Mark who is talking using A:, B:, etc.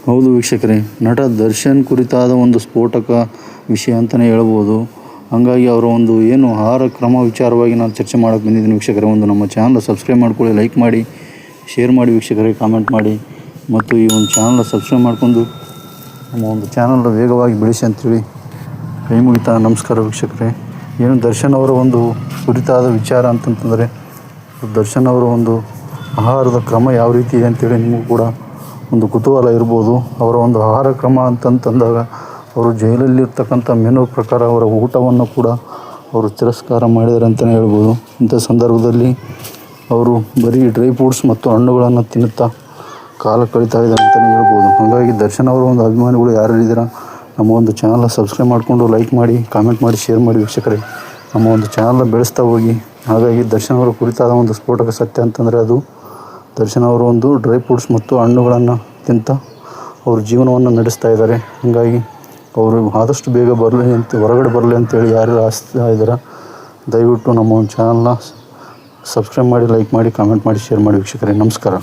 A: ಹೌದು ವೀಕ್ಷಕರೇ, ನಟ ದರ್ಶನ್ ಕುರಿತಾದ ಒಂದು ಸ್ಫೋಟಕ ವಿಷಯ ಅಂತಲೇ ಹೇಳ್ಬೋದು. ಹಾಗಾಗಿ ಅವರ ಒಂದು ಏನು ಆಹಾರ ಕ್ರಮ ವಿಚಾರವಾಗಿ ನಾನು ಚರ್ಚೆ ಮಾಡೋಕ್ಕೆ ಬಂದಿದ್ದೀನಿ ವೀಕ್ಷಕರೇ. ಒಂದು ನಮ್ಮ ಚಾನಲ್ ಸಬ್ಸ್ಕ್ರೈಬ್ ಮಾಡ್ಕೊಳ್ಳಿ, ಲೈಕ್ ಮಾಡಿ, ಶೇರ್ ಮಾಡಿ ವೀಕ್ಷಕರೇ, ಕಾಮೆಂಟ್ ಮಾಡಿ ಮತ್ತು ಈ ಒಂದು ಚಾನಲ್ ಸಬ್ಸ್ಕ್ರೈಬ್ ಮಾಡ್ಕೊಂಡು ನಮ್ಮ ಒಂದು ಚಾನಲ್ ವೇಗವಾಗಿ ಬೆಳೆಸಿ ಅಂತೇಳಿ ಕೈ ಮುಗಿತಾ ನಮಸ್ಕಾರ ವೀಕ್ಷಕರೇ. ಏನು ದರ್ಶನ್ ಅವರ ಒಂದು ಕುರಿತಾದ ವಿಚಾರ ಅಂತಂತಂದರೆ, ದರ್ಶನ್ ಅವರ ಒಂದು ಆಹಾರದ ಕ್ರಮ ಯಾವ ರೀತಿ ಇದೆ ಅಂತೇಳಿ ನಿಮಗೂ ಕೂಡ ಒಂದು ಕುತೂಹಲ ಇರ್ಬೋದು. ಅವರ ಒಂದು ಆಹಾರ ಕ್ರಮ ಅಂತಂದಾಗ ಅವರು ಜೈಲಲ್ಲಿರ್ತಕ್ಕಂಥ ಮೆನು ಪ್ರಕಾರ ಅವರ ಊಟವನ್ನು ಕೂಡ ಅವರು ತಿರಸ್ಕಾರ ಮಾಡಿದ್ದಾರೆ ಅಂತಲೇ ಹೇಳ್ಬೋದು. ಇಂಥ ಸಂದರ್ಭದಲ್ಲಿ ಅವರು ಬರೀ ಡ್ರೈ ಫ್ರೂಟ್ಸ್ ಮತ್ತು ಹಣ್ಣುಗಳನ್ನು ತಿನ್ನುತ್ತಾ ಕಾಲ ಕಳೀತಾ ಇದ್ದಾರೆ ಅಂತಲೇ ಹೇಳ್ಬೋದು. ಹಾಗಾಗಿ ದರ್ಶನ್ ಅವರ ಒಂದು ಅಭಿಮಾನಿಗಳು ಯಾರಿದ್ದೀರಾ, ನಮ್ಮ ಒಂದು ಚಾನಲ್ ಸಬ್ಸ್ಕ್ರೈಬ್ ಮಾಡಿಕೊಂಡು ಲೈಕ್ ಮಾಡಿ, ಕಾಮೆಂಟ್ ಮಾಡಿ, ಶೇರ್ ಮಾಡಿ ವೀಕ್ಷಕರೇ. ನಮ್ಮ ಒಂದು ಚಾನಲ್ ಬೆಳೆಸ್ತಾ ಹೋಗಿ. ಹಾಗಾಗಿ ದರ್ಶನ್ ಅವರ ಕುರಿತಾದ ಒಂದು ಸ್ಫೋಟಕ ಸತ್ಯ ಅಂತಂದರೆ ಅದು ದರ್ಶನ್ ಅವರು ಒಂದು ಡ್ರೈ ಫ್ರೂಟ್ಸ್ ಮತ್ತು ಹಣ್ಣುಗಳನ್ನು ತಿಂತ ಅವರು ಜೀವನವನ್ನು ನಡೆಸ್ತಾ ಇದ್ದಾರೆ. ಹಾಗಾಗಿ ಅವರು ಆದಷ್ಟು ಬೇಗ ಬರಲಿ ಅಂತ, ಹೊರಗಡೆ ಬರಲಿ ಅಂತೇಳಿ ಯಾರು ಆಸ್ತಾ ಇದ್ದಾರೆ, ದಯವಿಟ್ಟು ನಮ್ಮ ಒಂದು ಚಾನಲ್ನ ಸಬ್ಸ್ಕ್ರೈಬ್ ಮಾಡಿ, ಲೈಕ್ ಮಾಡಿ, ಕಾಮೆಂಟ್ ಮಾಡಿ, ಶೇರ್ ಮಾಡಿ ವೀಕ್ಷಕರೇ. ನಮಸ್ಕಾರ.